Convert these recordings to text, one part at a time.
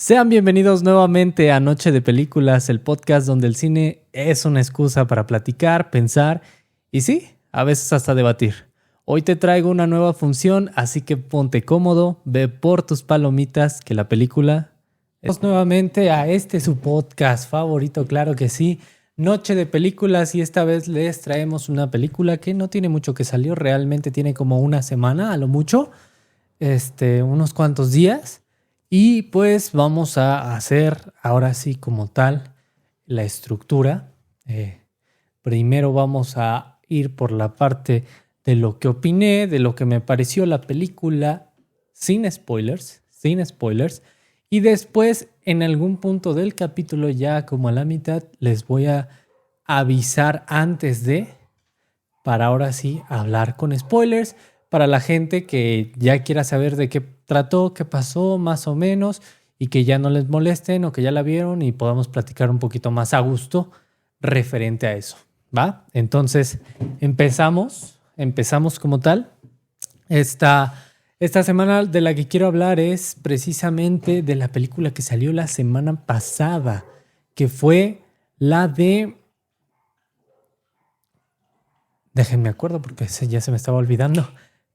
Sean bienvenidos nuevamente a Noche de Películas, el podcast donde el cine es una excusa para platicar, pensar y sí, a veces hasta debatir. Hoy te traigo una nueva función, así que ponte cómodo, ve por tus palomitas, que la película... Vamos nuevamente a su podcast favorito, claro que sí, Noche de Películas, y esta vez les traemos una película que no tiene mucho que salió, realmente tiene como una semana a lo mucho, unos cuantos días. Y pues vamos a hacer ahora sí como tal la estructura. Primero vamos a ir por la parte de lo que opiné, de lo que me pareció la película, sin spoilers. Y después en algún punto del capítulo, ya como a la mitad, les voy a avisar para ahora sí hablar con spoilers. Para la gente que ya quiera saber de qué trató, qué pasó más o menos y que ya no les molesten o que ya la vieron y podamos platicar un poquito más a gusto referente a eso, ¿va? Entonces empezamos como tal. Esta semana de la que quiero hablar es precisamente de la película que salió la semana pasada, que fue la de... Déjenme acuerdo porque ya se me estaba olvidando.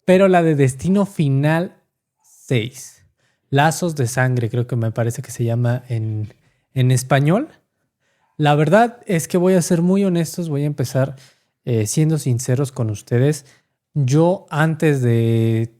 Pero la de Destino Final 6. Lazos de Sangre, creo que me parece que se llama en español. La verdad es que voy a ser muy honestos, voy a empezar siendo sinceros con ustedes. Yo antes de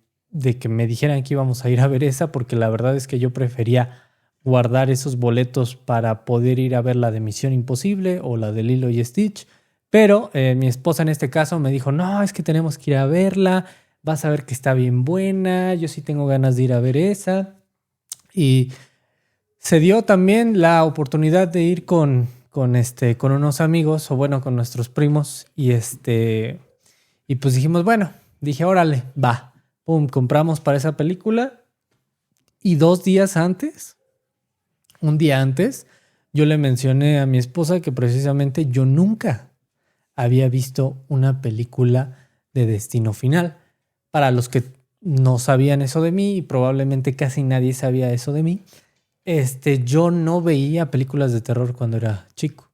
que me dijeran que íbamos a ir a ver esa, porque la verdad es que yo prefería guardar esos boletos para poder ir a ver la de Misión Imposible o la de Lilo y Stitch. Pero mi esposa en este caso me dijo, no, es que tenemos que ir a verla. Vas a ver que está bien buena, yo sí tengo ganas de ir a ver esa. Y se dio también la oportunidad de ir con unos amigos, o bueno, con nuestros primos. Y pues dijimos, dije, órale, va. Pum, compramos para esa película. Y un día antes, yo le mencioné a mi esposa que precisamente yo nunca había visto una película de Destino Final. Para los que no sabían eso de mí, y probablemente casi nadie sabía eso de mí, yo no veía películas de terror cuando era chico.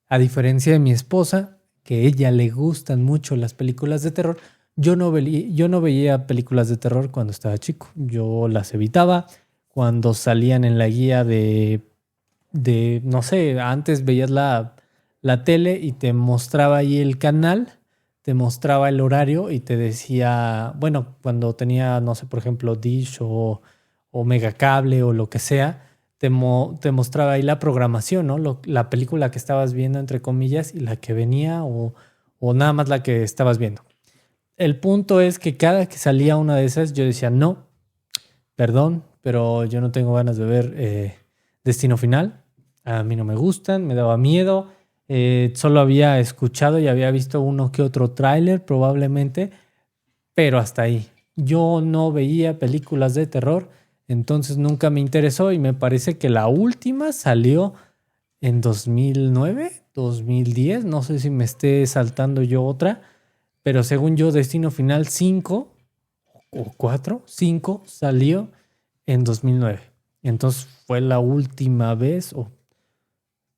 A diferencia de mi esposa, que a ella le gustan mucho las películas de terror, yo no veía películas de terror cuando estaba chico. Yo las evitaba. Cuando salían en la guía de no sé, antes veías la tele y te mostraba ahí el canal, te mostraba el horario y te decía, bueno, cuando tenía, no sé, por ejemplo, Dish o Megacable o lo que sea, te mostraba ahí la programación, ¿no? La película que estabas viendo, entre comillas, y la que venía o nada más la que estabas viendo. El punto es que cada que salía una de esas, yo decía, no, perdón, pero yo no tengo ganas de ver Destino Final. A mí no me gustan, me daba miedo. Solo había escuchado y había visto uno que otro tráiler probablemente, pero hasta ahí. Yo no veía películas de terror, entonces nunca me interesó y me parece que la última salió en 2009, 2010, no sé si me esté saltando yo otra, pero según yo Destino Final 5 o 4, 5 salió en 2009. Entonces fue la última vez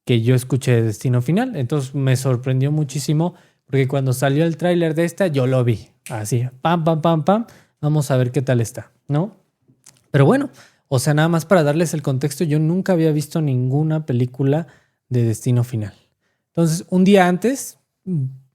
que yo escuché Destino Final. Entonces me sorprendió muchísimo porque cuando salió el tráiler de esta, yo lo vi. Así, pam, pam, pam, pam. Vamos a ver qué tal está, ¿no? Pero bueno, o sea, nada más para darles el contexto, yo nunca había visto ninguna película de Destino Final. Entonces, un día antes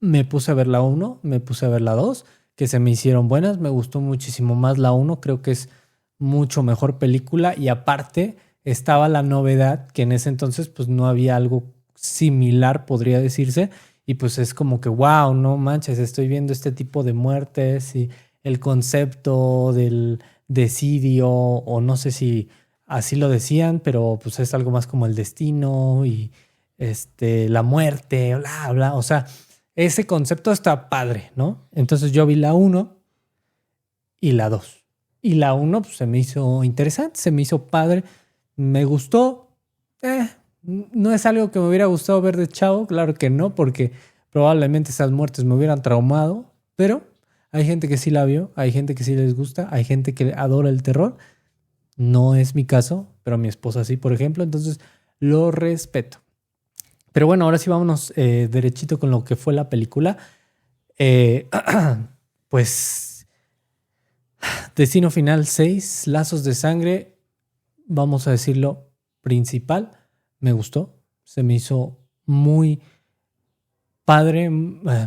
me puse a ver la 1, me puse a ver la 2, que se me hicieron buenas. Me gustó muchísimo más la 1, creo que es mucho mejor película y aparte estaba la novedad que en ese entonces pues no había algo similar, podría decirse, y pues es como que wow, no manches, estoy viendo este tipo de muertes y el concepto del desidio, o no sé si así lo decían, pero pues es algo más como el destino y la muerte, bla, bla, o sea, ese concepto está padre, ¿no? Entonces yo vi la 1 y la 2. Y la 1 pues, se me hizo interesante, se me hizo padre. Me gustó. No es algo que me hubiera gustado ver de chavo, claro que no, porque probablemente esas muertes me hubieran traumado, pero hay gente que sí la vio, hay gente que sí les gusta, hay gente que adora el terror. No es mi caso, pero mi esposa sí, por ejemplo, entonces lo respeto. Pero bueno, ahora sí vámonos derechito con lo que fue la película. Eh, pues Destino Final 6, Lazos de Sangre, vamos a decirlo, principal, me gustó, se me hizo muy padre,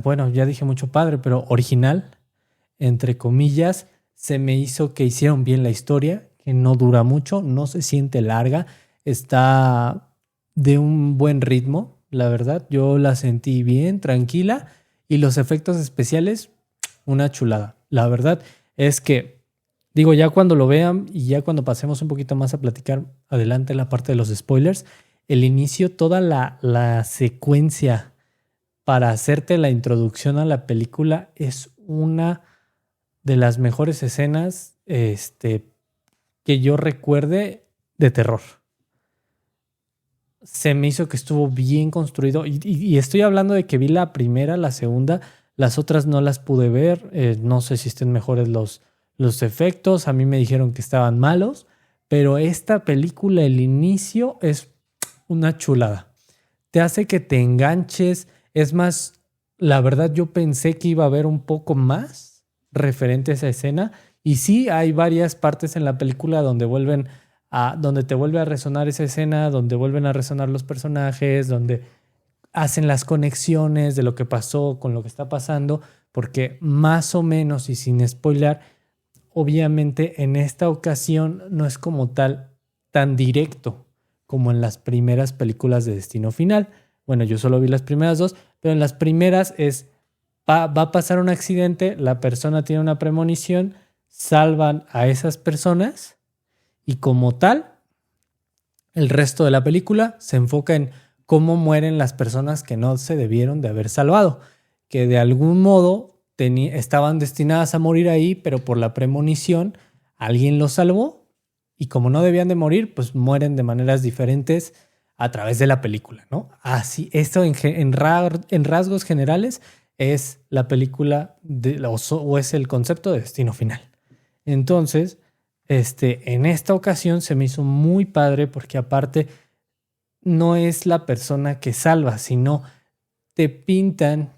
bueno, ya dije mucho padre, pero original, entre comillas, se me hizo que hicieron bien la historia, que no dura mucho, no se siente larga, está de un buen ritmo, la verdad, yo la sentí bien, tranquila, y los efectos especiales, una chulada. La verdad es que, digo, ya cuando lo vean y ya cuando pasemos un poquito más a platicar adelante en la parte de los spoilers, el inicio, toda la secuencia para hacerte la introducción a la película es una de las mejores escenas que yo recuerde de terror. Se me hizo que estuvo bien construido y estoy hablando de que vi la primera, la segunda, las otras no las pude ver, no sé si estén mejores los efectos, a mí me dijeron que estaban malos, pero esta película, el inicio es una chulada. Te hace que te enganches, es más, la verdad yo pensé que iba a haber un poco más referente a esa escena y sí hay varias partes en la película donde te vuelve a resonar esa escena, donde vuelven a resonar los personajes, donde hacen las conexiones de lo que pasó con lo que está pasando, porque más o menos y sin spoiler, obviamente en esta ocasión no es como tal tan directo como en las primeras películas de Destino Final. Bueno, yo solo vi las primeras dos, pero en las primeras va a pasar un accidente, la persona tiene una premonición, salvan a esas personas y como tal, el resto de la película se enfoca en cómo mueren las personas que no se debieron de haber salvado, que de algún modo estaban destinadas a morir ahí, pero por la premonición alguien los salvó y como no debían de morir, pues mueren de maneras diferentes a través de la película, ¿no? Así, esto en rasgos generales es la película o es el concepto de Destino Final. Entonces, en esta ocasión se me hizo muy padre porque aparte no es la persona que salva, sino te pintan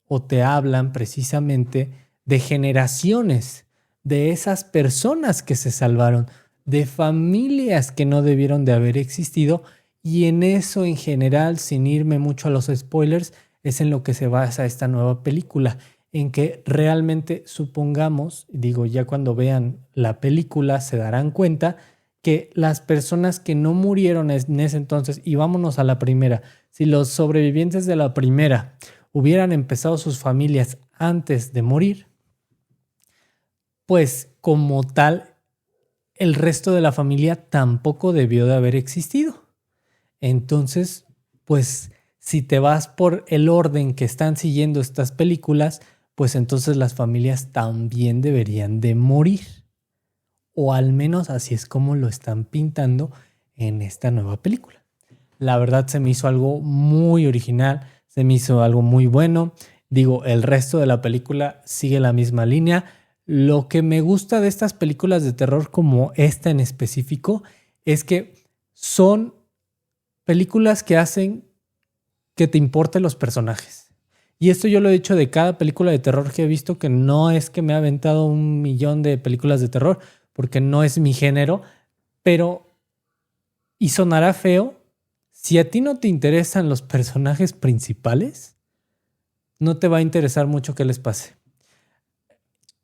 o te hablan precisamente de generaciones, de esas personas que se salvaron, de familias que no debieron de haber existido y en eso en general, sin irme mucho a los spoilers, es en lo que se basa esta nueva película, en que realmente supongamos, digo, ya cuando vean la película se darán cuenta que las personas que no murieron en ese entonces, y vámonos a la primera, si los sobrevivientes de la primera hubieran empezado sus familias antes de morir, pues como tal, el resto de la familia tampoco debió de haber existido. Entonces, pues si te vas por el orden que están siguiendo estas películas, pues entonces las familias también deberían de morir. O al menos así es como lo están pintando en esta nueva película. La verdad se me hizo algo muy original, se me hizo algo muy bueno. Digo, el resto de la película sigue la misma línea. Lo que me gusta de estas películas de terror como esta en específico es que son películas que hacen que te importen los personajes. Y esto yo lo he dicho de cada película de terror que he visto, que no es que me ha aventado 1,000,000 de películas de terror, porque no es mi género, pero, y sonará feo, si a ti no te interesan los personajes principales, no te va a interesar mucho qué les pase.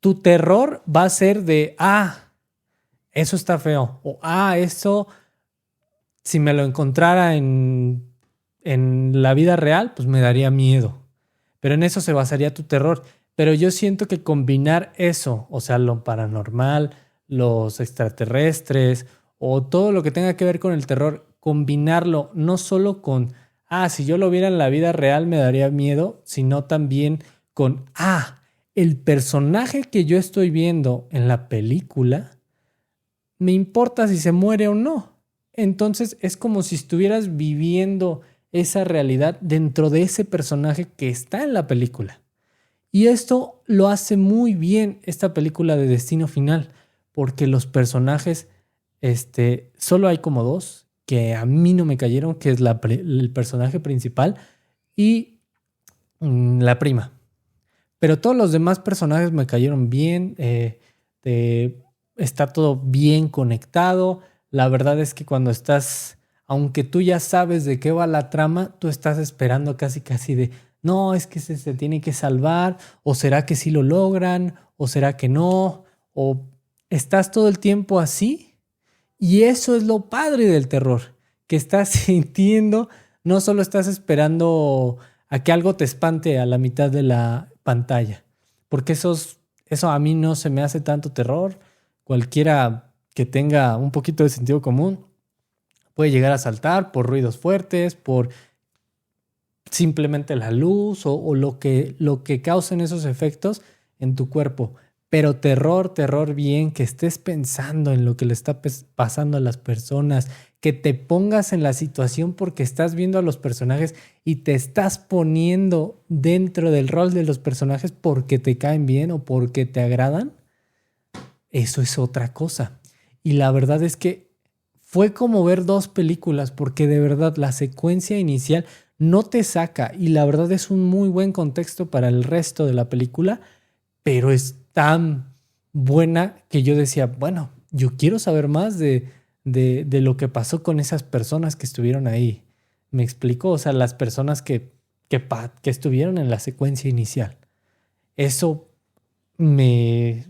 Tu terror va a ser de, eso está feo, o eso, si me lo encontrara en la vida real, pues me daría miedo. Pero en eso se basaría tu terror. Pero yo siento que combinar eso, o sea, lo paranormal, los extraterrestres o todo lo que tenga que ver con el terror, combinarlo no solo con, si yo lo viera en la vida real me daría miedo, sino también con, el personaje que yo estoy viendo en la película, me importa si se muere o no. Entonces es como si estuvieras viviendo esa realidad dentro de ese personaje que está en la película. Y esto lo hace muy bien esta película de Destino Final, porque los personajes Solo hay como dos que a mí no me cayeron, que es el personaje principal y la prima. Pero todos los demás personajes me cayeron bien. Está todo bien conectado. La verdad es que cuando estás, aunque tú ya sabes de qué va la trama, tú estás esperando casi casi de, no, es que se tiene que salvar, o será que sí lo logran, o será que no, o estás todo el tiempo así. Y eso es lo padre del terror, que estás sintiendo, no solo estás esperando a que algo te espante a la mitad de la pantalla, porque eso a mí no se me hace tanto terror. Cualquiera que tenga un poquito de sentido común puede llegar a saltar por ruidos fuertes, por simplemente la luz o lo que causen esos efectos en tu cuerpo. Pero terror bien, que estés pensando en lo que le está pasando a las personas, que te pongas en la situación porque estás viendo a los personajes y te estás poniendo dentro del rol de los personajes porque te caen bien o porque te agradan. Eso es otra cosa. Y la verdad es que fue como ver dos películas, porque de verdad la secuencia inicial no te saca y la verdad es un muy buen contexto para el resto de la película, pero es tan buena que yo decía, bueno, yo quiero saber más de lo que pasó con esas personas que estuvieron ahí. ¿Me explico? O sea, las personas que estuvieron en la secuencia inicial. Eso me...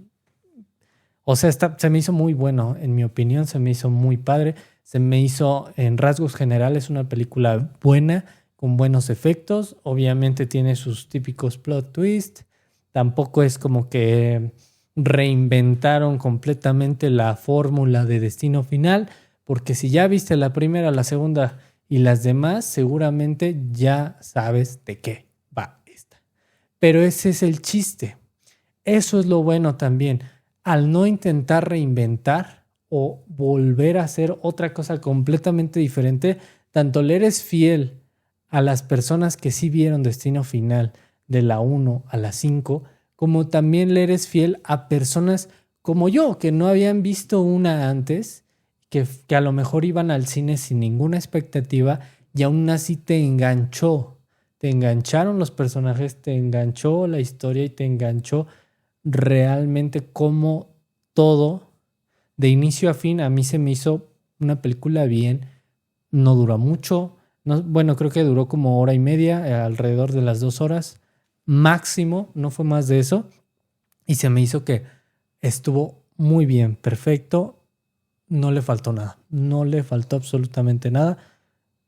O sea, se me hizo muy bueno, en mi opinión, se me hizo muy padre. Se me hizo, en rasgos generales, una película buena, con buenos efectos. Obviamente tiene sus típicos plot twists. Tampoco es como que reinventaron completamente la fórmula de Destino Final, porque si ya viste la primera, la segunda y las demás, seguramente ya sabes de qué va esta. Pero ese es el chiste. Eso es lo bueno también. Al no intentar reinventar o volver a hacer otra cosa completamente diferente, tanto le eres fiel a las personas que sí vieron Destino Final de la 1 a la 5, como también le eres fiel a personas como yo, que no habían visto una antes, que a lo mejor iban al cine sin ninguna expectativa y aún así te enganchó. Te engancharon los personajes, te enganchó la historia y te enganchó realmente como todo, de inicio a fin, a mí se me hizo una película bien. No duró mucho. No, bueno, creo que duró como hora y media, alrededor de las 2 horas. Máximo, no fue más de eso. Y se me hizo que estuvo muy bien, perfecto. No le faltó nada. No le faltó absolutamente nada.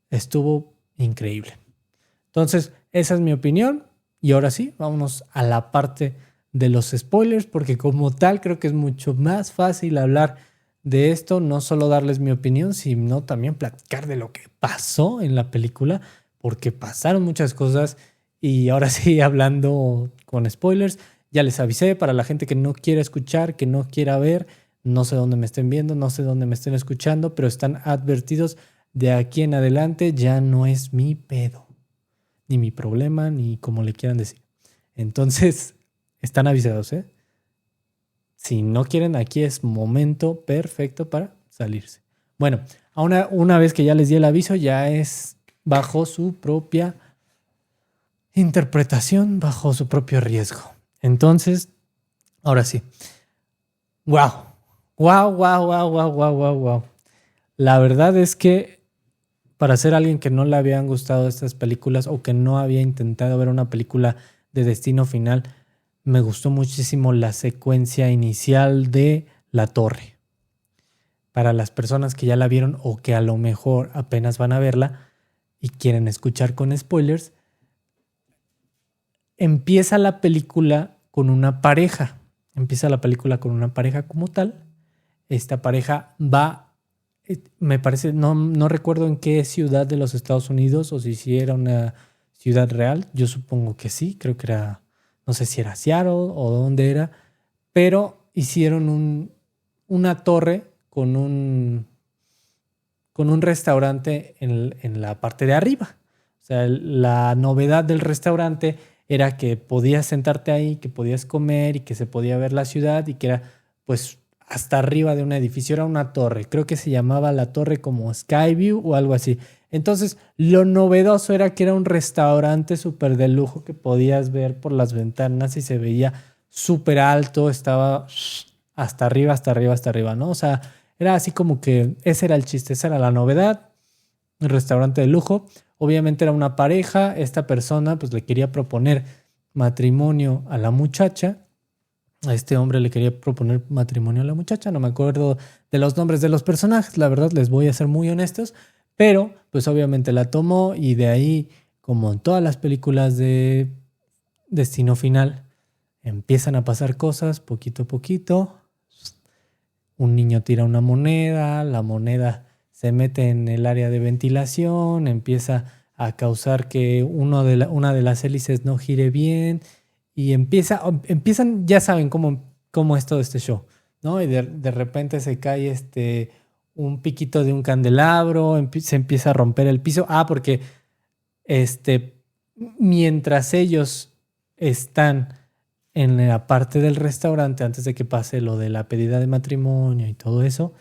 Estuvo increíble. Entonces, esa es mi opinión. Y ahora sí, vámonos a la parte de los spoilers, porque como tal creo que es mucho más fácil hablar de esto, no solo darles mi opinión, sino también platicar de lo que pasó en la película, porque pasaron muchas cosas. Y ahora sí, hablando con spoilers, ya les avisé para la gente que no quiera escuchar, que no quiera ver, no sé dónde me estén viendo, no sé dónde me estén escuchando, pero están advertidos. De aquí en adelante ya no es mi pedo, ni mi problema, ni como le quieran decir. Entonces, están avisados, ¿eh? Si no quieren, aquí es momento perfecto para salirse. Bueno, una vez que ya les di el aviso, ya es bajo su propia interpretación, bajo su propio riesgo. Entonces, ahora sí. ¡Wow! ¡Wow, wow, wow, wow, wow, wow, wow! La verdad es que para ser alguien que no le habían gustado estas películas o que no había intentado ver una película de Destino Final, me gustó muchísimo la secuencia inicial de la torre. Para las personas que ya la vieron o que a lo mejor apenas van a verla y quieren escuchar con spoilers, empieza la película con una pareja. Empieza la película con una pareja como tal. Esta pareja va, me parece, no recuerdo en qué ciudad de los Estados Unidos o si era una ciudad real. Yo supongo que sí, creo que era, no sé si era Seattle o dónde era, pero hicieron una torre con un restaurante en la parte de arriba. O sea, la novedad del restaurante era que podías sentarte ahí, que podías comer y que se podía ver la ciudad y que era pues hasta arriba de un edificio, era una torre, creo que se llamaba la torre como Skyview o algo así. Entonces, lo novedoso era que era un restaurante súper de lujo que podías ver por las ventanas y se veía súper alto, estaba hasta arriba, hasta arriba, hasta arriba, ¿no? O sea, era así como que ese era el chiste, esa era la novedad, un restaurante de lujo. Obviamente era una pareja, esta persona pues le quería proponer matrimonio a la muchacha. A este hombre le quería proponer matrimonio a la muchacha, no me acuerdo de los nombres de los personajes, la verdad les voy a ser muy honestos, pero pues obviamente la tomó y de ahí, como en todas las películas de Destino Final, empiezan a pasar cosas poquito a poquito. Un niño tira una moneda, la moneda se mete en el área de ventilación, empieza a causar que una de las hélices no gire bien y empiezan, ya saben cómo es todo este show, ¿no? Y de repente se cae un piquito de un candelabro, se empieza a romper el piso. Porque mientras ellos están en la parte del restaurante, antes de que pase lo de la pedida de matrimonio y todo eso,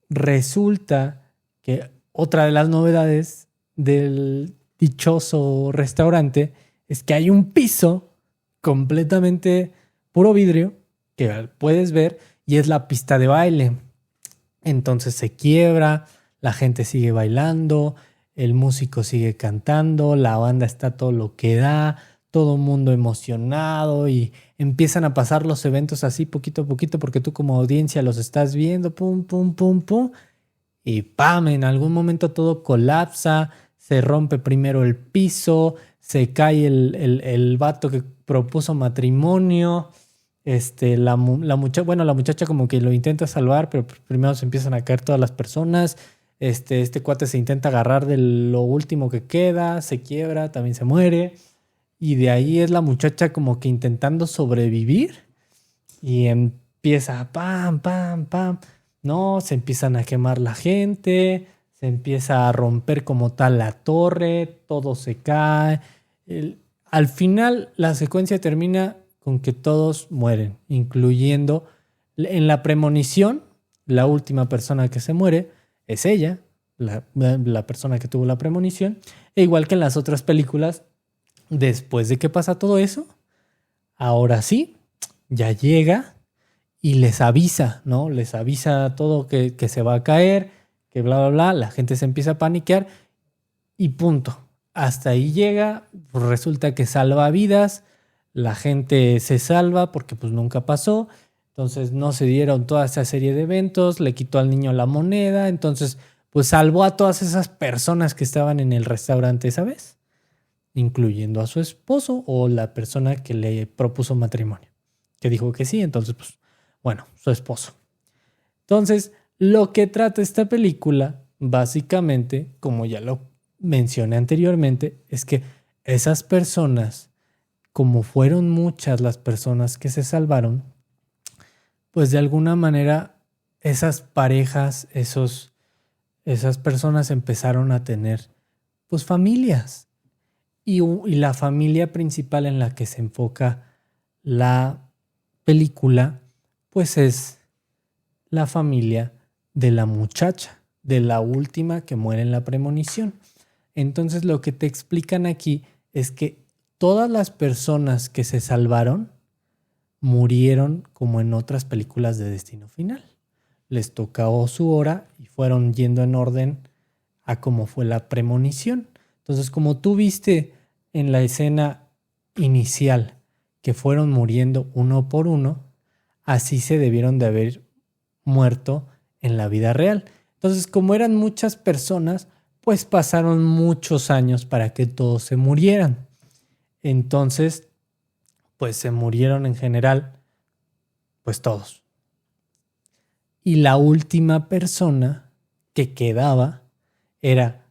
resulta que otra de las novedades del dichoso restaurante es que hay un piso completamente puro vidrio que puedes ver y es la pista de baile. Entonces se quiebra, la gente sigue bailando, el músico sigue cantando, la banda está todo lo que da, todo el mundo emocionado y empiezan a pasar los eventos así poquito a poquito porque tú como audiencia los estás viendo, pum, pum, pum, pum, y ¡pam! En algún momento todo colapsa, se rompe primero el piso, se cae el vato que propuso matrimonio. La muchacha como que lo intenta salvar, pero primero se empiezan a caer todas las personas. Este cuate se intenta agarrar de lo último que queda, se quiebra, también se muere. Y de ahí es la muchacha como que intentando sobrevivir. Y empieza pam, pam, pam. No, se empiezan a quemar la gente, se empieza a romper como tal la torre, todo se cae. Al final la secuencia termina con que todos mueren, incluyendo en la premonición, la última persona que se muere es ella, la persona que tuvo la premonición, e igual que en las otras películas, después de que pasa todo eso, ahora sí, ya llega y les avisa, ¿no? Les avisa todo que se va a caer, que bla, bla, bla, la gente se empieza a paniquear y punto. Hasta ahí llega, pues resulta que salva vidas, la gente se salva porque pues nunca pasó, entonces no se dieron toda esa serie de eventos, le quitó al niño la moneda, entonces pues salvó a todas esas personas que estaban en el restaurante esa vez, incluyendo a su esposo o la persona que le propuso matrimonio, que dijo que sí, entonces pues bueno, su esposo. Entonces, lo que trata esta película, básicamente, como ya lo mencioné anteriormente, es que esas personas, como fueron muchas las personas que se salvaron, pues de alguna manera esas parejas, esas personas empezaron a tener pues familias. Y la familia principal en la que se enfoca la película, pues es la familia de la muchacha, de la última que muere en la premonición. Entonces lo que te explican aquí es que todas las personas que se salvaron murieron como en otras películas de Destino Final. Les tocó su hora y fueron yendo en orden a cómo fue la premonición. Entonces, como tú viste en la escena inicial que fueron muriendo uno por uno, así se debieron de haber muerto en la vida real. Entonces, como eran muchas personas, pues pasaron muchos años para que todos se murieran. Entonces, pues se murieron en general, pues todos. Y la última persona que quedaba era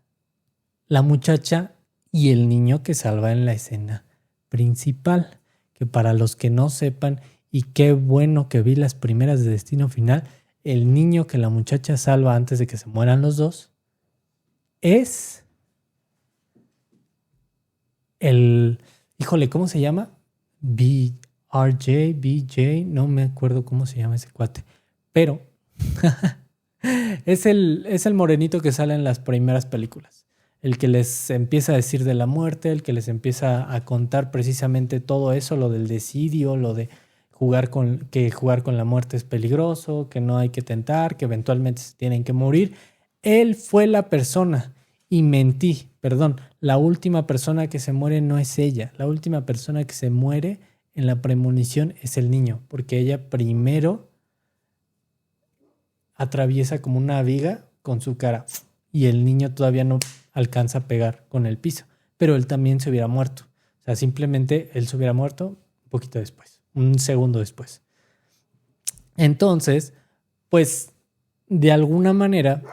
la muchacha y el niño que salva en la escena principal. Que para los que no sepan, y qué bueno que vi las primeras de Destino Final, el niño que la muchacha salva antes de que se mueran los dos es el... Híjole, ¿cómo se llama? BJ, no me acuerdo cómo se llama ese cuate. pero es el morenito que sale en las primeras películas. El que les empieza a decir de la muerte, el que les empieza a contar precisamente todo eso, lo del desidio, lo de jugar con la muerte es peligroso, que no hay que tentar, que eventualmente se tienen que morir. Él fue la persona, y mentí, perdón, la última persona que se muere no es ella, la última persona que se muere en la premonición es el niño, porque ella primero atraviesa como una viga con su cara y el niño todavía no alcanza a pegar con el piso, pero él también se hubiera muerto. O sea, simplemente él se hubiera muerto un poquito después, un segundo después. Entonces, pues de alguna manera,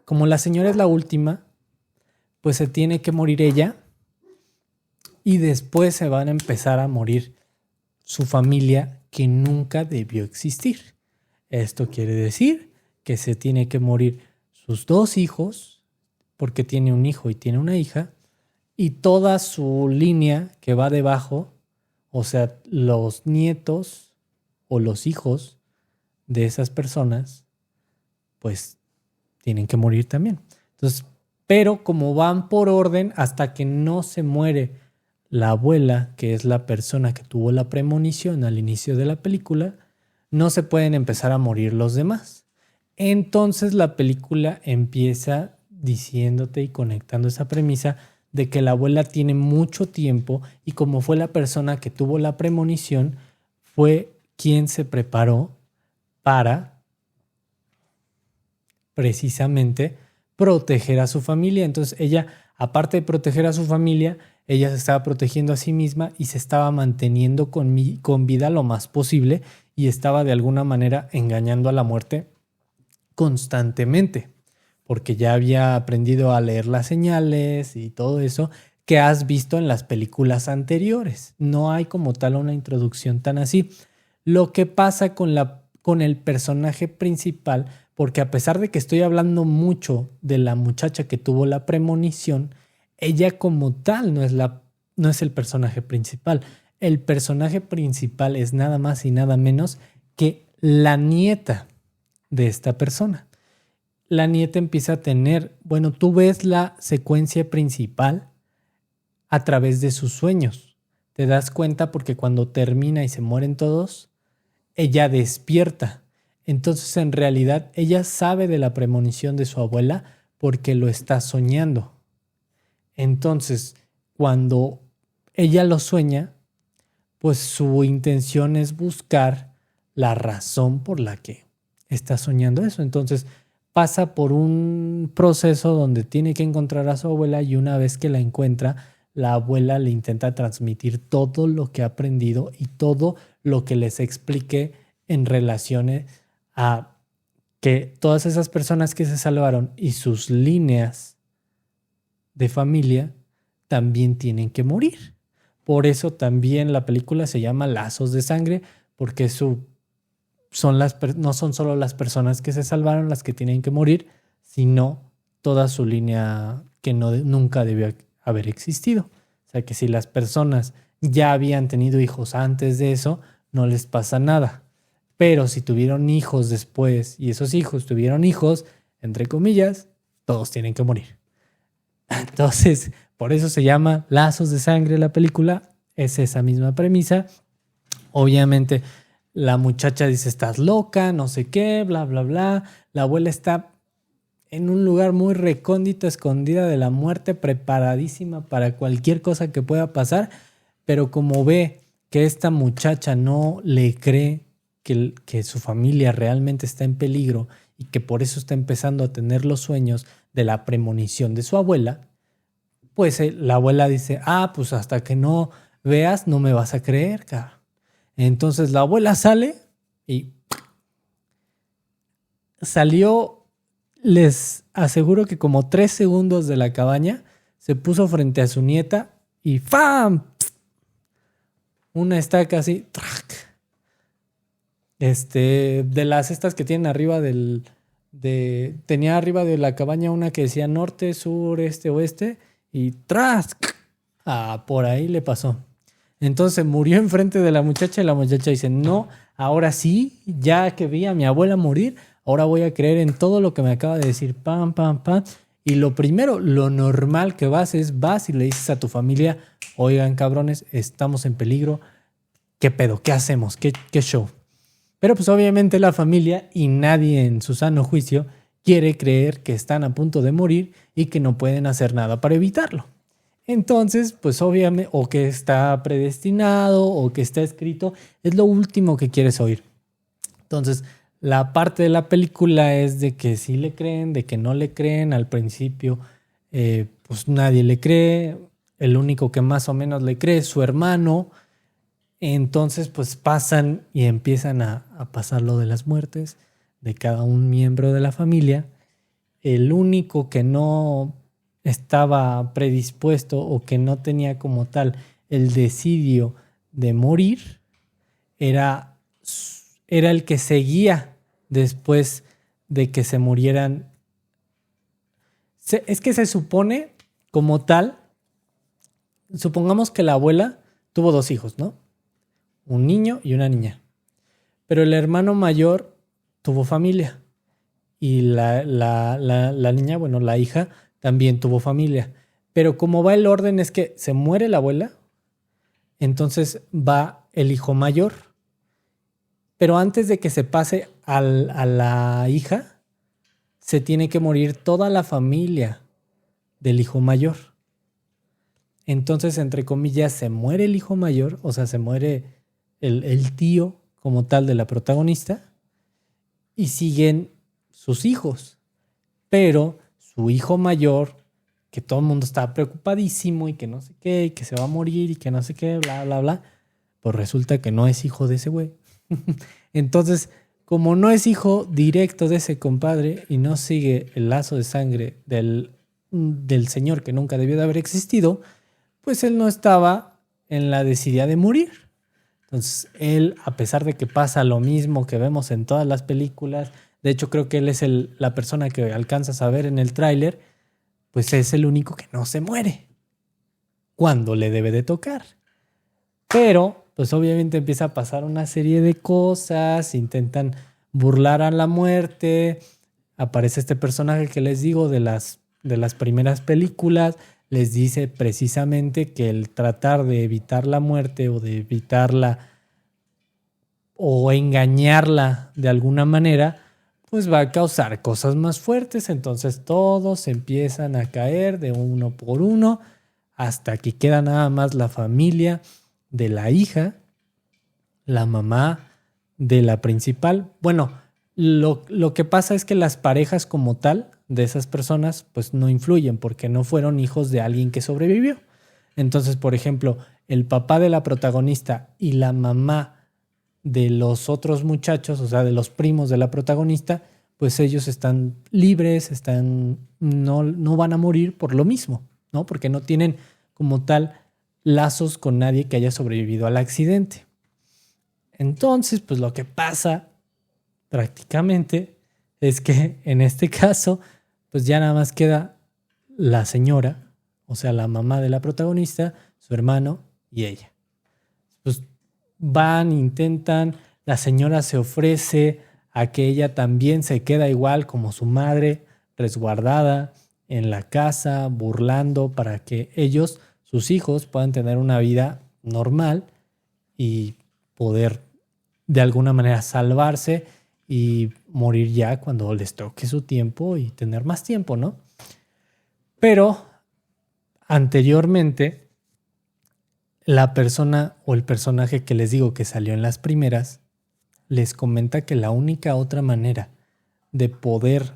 como la señora es la última, pues se tiene que morir ella y después se van a empezar a morir su familia que nunca debió existir. Esto quiere decir que se tiene que morir sus 2 hijos, porque tiene un hijo y tiene una hija, y toda su línea que va debajo, o sea, los nietos o los hijos de esas personas, pues tienen que morir también. Entonces, pero como van por orden, hasta que no se muere la abuela, que es la persona que tuvo la premonición al inicio de la película, no se pueden empezar a morir los demás. Entonces la película empieza diciéndote y conectando esa premisa de que la abuela tiene mucho tiempo y como fue la persona que tuvo la premonición, fue quien se preparó para precisamente proteger a su familia. Entonces ella, aparte de proteger a su familia, ella se estaba protegiendo a sí misma y se estaba manteniendo con vida lo más posible y estaba de alguna manera engañando a la muerte constantemente, porque ya había aprendido a leer las señales y todo eso que has visto en las películas anteriores. No hay como tal una introducción tan así. Lo que pasa con el personaje principal, porque a pesar de que estoy hablando mucho de la muchacha que tuvo la premonición, ella como tal no es el personaje principal. El personaje principal es nada más y nada menos que la nieta de esta persona. La nieta empieza a tener, bueno, tú ves la secuencia principal a través de sus sueños. Te das cuenta porque cuando termina y se mueren todos, ella despierta. Entonces, en realidad, ella sabe de la premonición de su abuela porque lo está soñando. Entonces, cuando ella lo sueña, pues su intención es buscar la razón por la que está soñando eso. Entonces, pasa por un proceso donde tiene que encontrar a su abuela y una vez que la encuentra, la abuela le intenta transmitir todo lo que ha aprendido y todo lo que les expliqué en relaciones a que todas esas personas que se salvaron y sus líneas de familia también tienen que morir. Por eso también la película se llama Lazos de Sangre, porque no son solo las personas que se salvaron las que tienen que morir, sino toda su línea que nunca debió haber existido. O sea que si las personas ya habían tenido hijos antes de eso, no les pasa nada. Pero si tuvieron hijos después y esos hijos tuvieron hijos, entre comillas, todos tienen que morir. Entonces, por eso se llama Lazos de Sangre la película. Es esa misma premisa. Obviamente, la muchacha dice, estás loca, no sé qué, bla, bla, bla. La abuela está en un lugar muy recóndito, escondida de la muerte, preparadísima para cualquier cosa que pueda pasar. Pero como ve que esta muchacha no le cree que su familia realmente está en peligro y que por eso está empezando a tener los sueños de la premonición de su abuela, pues la abuela dice, pues hasta que no veas no me vas a creer, cabrón. Entonces la abuela sale y salió, les aseguro que como 3 segundos de la cabaña, se puso frente a su nieta y ¡fam! Una estaca así, ¡trac! De las estas que tienen arriba tenía arriba de la cabaña una que decía norte, sur, este, oeste y ¡tras! Por ahí le pasó. Entonces murió enfrente de la muchacha y la muchacha dice, no, ahora sí, ya que vi a mi abuela morir, ahora voy a creer en todo lo que me acaba de decir, pam, pam, pam. Y lo primero, lo normal que vas y le dices a tu familia, oigan cabrones, estamos en peligro, ¿qué pedo? ¿Qué hacemos? ¿Qué show? Pero pues obviamente la familia y nadie en su sano juicio quiere creer que están a punto de morir y que no pueden hacer nada para evitarlo. Entonces, pues obviamente, o que está predestinado o que está escrito, es lo último que quieres oír. Entonces, la parte de la película es de que sí le creen, de que no le creen. Al principio, pues nadie le cree. El único que más o menos le cree es su hermano. Entonces, pues pasan y empiezan a pasar lo de las muertes de cada un miembro de la familia. El único que no estaba predispuesto o que no tenía como tal el desidio de morir era el que seguía después de que se murieran. Es que se supone como tal, supongamos que la abuela tuvo 2 hijos, ¿no? Un niño y una niña. Pero el hermano mayor tuvo familia. Y la niña, bueno, la hija también tuvo familia. Pero como va el orden es que se muere la abuela, entonces va el hijo mayor. Pero antes de que se pase a la hija, se tiene que morir toda la familia del hijo mayor. Entonces, entre comillas, se muere el hijo mayor, o sea, se muere el tío como tal de la protagonista y siguen sus hijos. Pero su hijo mayor, que todo el mundo está preocupadísimo y que no sé qué, y que se va a morir y que no sé qué, bla, bla, bla, pues resulta que no es hijo de ese güey. Entonces, como no es hijo directo de ese compadre y no sigue el lazo de sangre del señor que nunca debió de haber existido, pues él no estaba en la desidia de morir. Entonces, él, a pesar de que pasa lo mismo que vemos en todas las películas, de hecho creo que él es la persona que alcanzas a ver en el tráiler, pues es el único que no se muere cuando le debe de tocar. Pero, pues obviamente empieza a pasar una serie de cosas, intentan burlar a la muerte, aparece este personaje que les digo de las primeras películas, les dice precisamente que el tratar de evitar la muerte o de evitarla o engañarla de alguna manera, pues va a causar cosas más fuertes. Entonces todos empiezan a caer de uno por uno hasta que queda nada más la familia de la hija, la mamá de la principal. Bueno, lo que pasa es que las parejas como tal de esas personas pues no influyen porque no fueron hijos de alguien que sobrevivió. Entonces, por ejemplo, el papá de la protagonista y la mamá de los otros muchachos, o sea, de los primos de la protagonista, pues ellos están libres, no van a morir por lo mismo, ¿no? Porque no tienen como tal lazos con nadie que haya sobrevivido al accidente. Entonces, pues lo que pasa prácticamente es que en este caso, pues ya nada más queda la señora, o sea, la mamá de la protagonista, su hermano y ella. Pues van, intentan, la señora se ofrece a que ella también se queda igual como su madre, resguardada en la casa, burlando para que ellos, sus hijos, puedan tener una vida normal y poder de alguna manera salvarse y morir ya cuando les toque su tiempo y tener más tiempo, ¿no? Pero anteriormente, la persona o el personaje que les digo que salió en las primeras, les comenta que la única otra manera de poder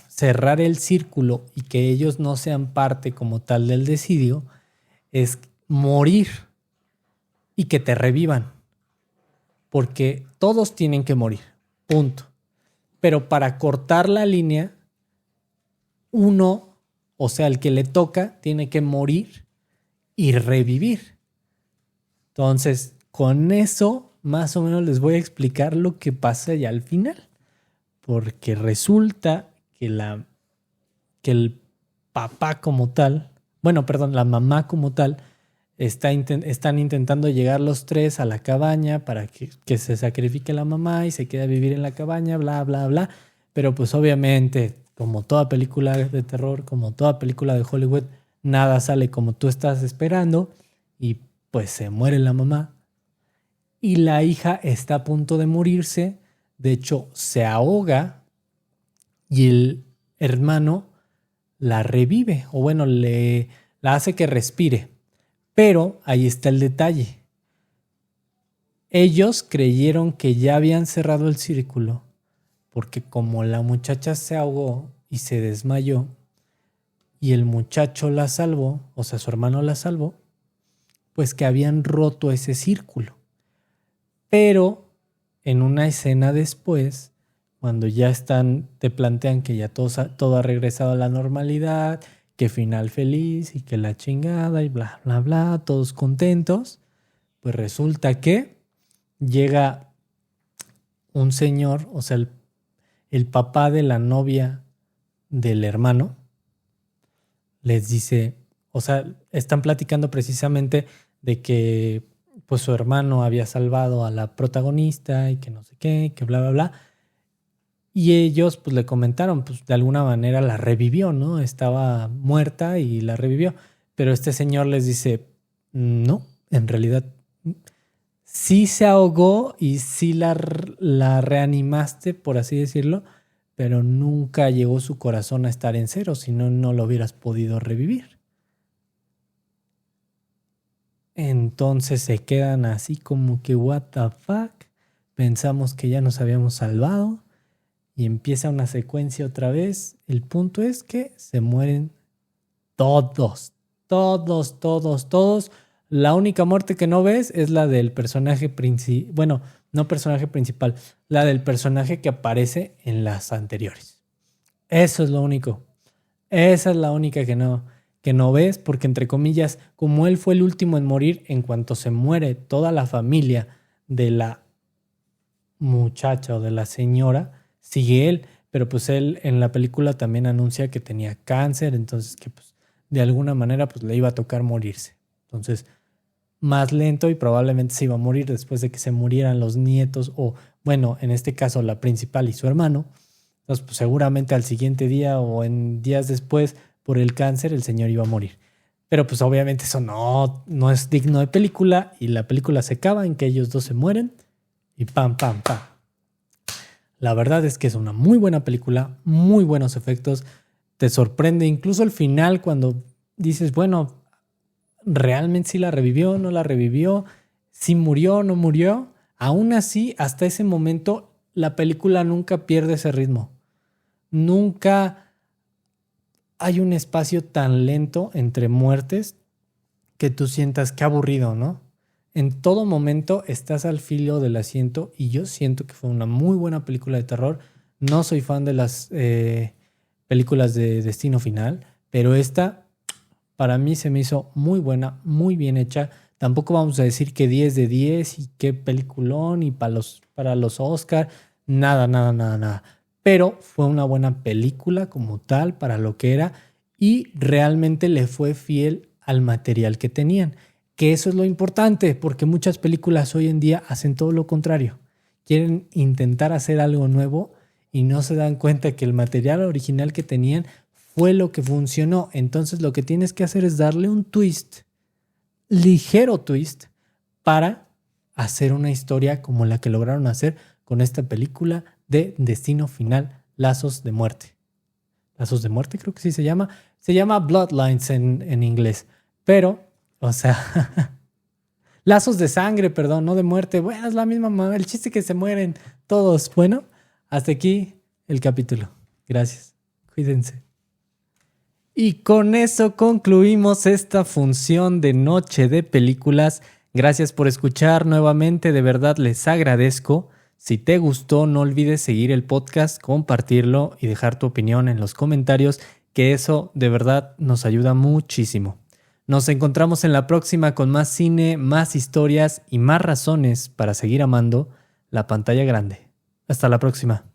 cerrar el círculo y que ellos no sean parte como tal del desidio es morir y que te revivan. Porque todos tienen que morir, punto. Pero para cortar la línea, uno, o sea, el que le toca, tiene que morir y revivir. Entonces, con eso, más o menos les voy a explicar lo que pasa ya al final. Porque resulta que el papá como tal, bueno, perdón, la mamá como tal, están intentando llegar los tres a la cabaña para que se sacrifique la mamá y se quede a vivir en la cabaña, bla, bla, bla. Pero pues obviamente, como toda película de terror, como toda película de Hollywood, nada sale como tú estás esperando y pues se muere la mamá. Y la hija está a punto de morirse, de hecho se ahoga y el hermano la revive, o bueno, la hace que respire. Pero ahí está el detalle. Ellos creyeron que ya habían cerrado el círculo, porque como la muchacha se ahogó y se desmayó, y el muchacho la salvó, o sea, su hermano la salvó, pues que habían roto ese círculo. Pero en una escena después, cuando ya te plantean que ya todo ha regresado a la normalidad, que final feliz y que la chingada y bla, bla, bla, todos contentos, pues resulta que llega un señor, o sea, el papá de la novia del hermano, les dice, o sea, están platicando precisamente de que pues su hermano había salvado a la protagonista y que no sé qué, que bla, bla, bla. Y ellos pues le comentaron, pues de alguna manera la revivió, ¿no? Estaba muerta y la revivió. Pero este señor les dice, no, en realidad sí se ahogó y sí la reanimaste, por así decirlo, pero nunca llegó su corazón a estar en cero, si no, no lo hubieras podido revivir. Entonces se quedan así como que what the fuck, pensamos que ya nos habíamos salvado. Y empieza una secuencia otra vez. El punto es que se mueren todos. La única muerte que no ves es la del personaje principal. Bueno, no personaje principal. La del personaje que aparece en las anteriores. Eso es lo único. Esa es la única que no ves. Porque entre comillas, como él fue el último en morir, en cuanto se muere toda la familia de la muchacha o de la señora, sigue él, pero pues él en la película también anuncia que tenía cáncer, entonces que pues de alguna manera pues le iba a tocar morirse. Entonces, más lento y probablemente se iba a morir después de que se murieran los nietos o, bueno, en este caso la principal y su hermano. Entonces, pues seguramente al siguiente día o en días después por el cáncer el señor iba a morir. Pero pues obviamente eso no es digno de película y la película se acaba en que ellos dos se mueren y pam, pam, pam. La verdad es que es una muy buena película, muy buenos efectos, te sorprende incluso el final cuando dices, bueno, ¿realmente sí la revivió, no la revivió? ¿Sí murió, no murió? Aún así, hasta ese momento, la película nunca pierde ese ritmo. Nunca hay un espacio tan lento entre muertes que tú sientas que aburrido, ¿no? En todo momento estás al filo del asiento y yo siento que fue una muy buena película de terror. No soy fan de las películas de Destino Final, pero esta para mí se me hizo muy buena, muy bien hecha. Tampoco vamos a decir que 10 de 10 y qué peliculón y para los Oscar. Nada. Pero fue una buena película como tal para lo que era y realmente le fue fiel al material que tenían. Que eso es lo importante, porque muchas películas hoy en día hacen todo lo contrario. Quieren intentar hacer algo nuevo y no se dan cuenta que el material original que tenían fue lo que funcionó. Entonces lo que tienes que hacer es darle un twist, ligero twist, para hacer una historia como la que lograron hacer con esta película de Destino Final, Lazos de Muerte. Lazos de Muerte creo que sí se llama. Se llama Bloodlines en inglés. Pero... o sea, lazos de sangre, perdón, no de muerte. Bueno, es la misma, el chiste que se mueren todos. Bueno, hasta aquí el capítulo. Gracias. Cuídense. Y con eso concluimos esta función de noche de películas. Gracias por escuchar nuevamente, de verdad les agradezco. Si te gustó, no olvides seguir el podcast, compartirlo y dejar tu opinión en los comentarios, que eso de verdad nos ayuda muchísimo. Nos encontramos en la próxima con más cine, más historias y más razones para seguir amando la pantalla grande. Hasta la próxima.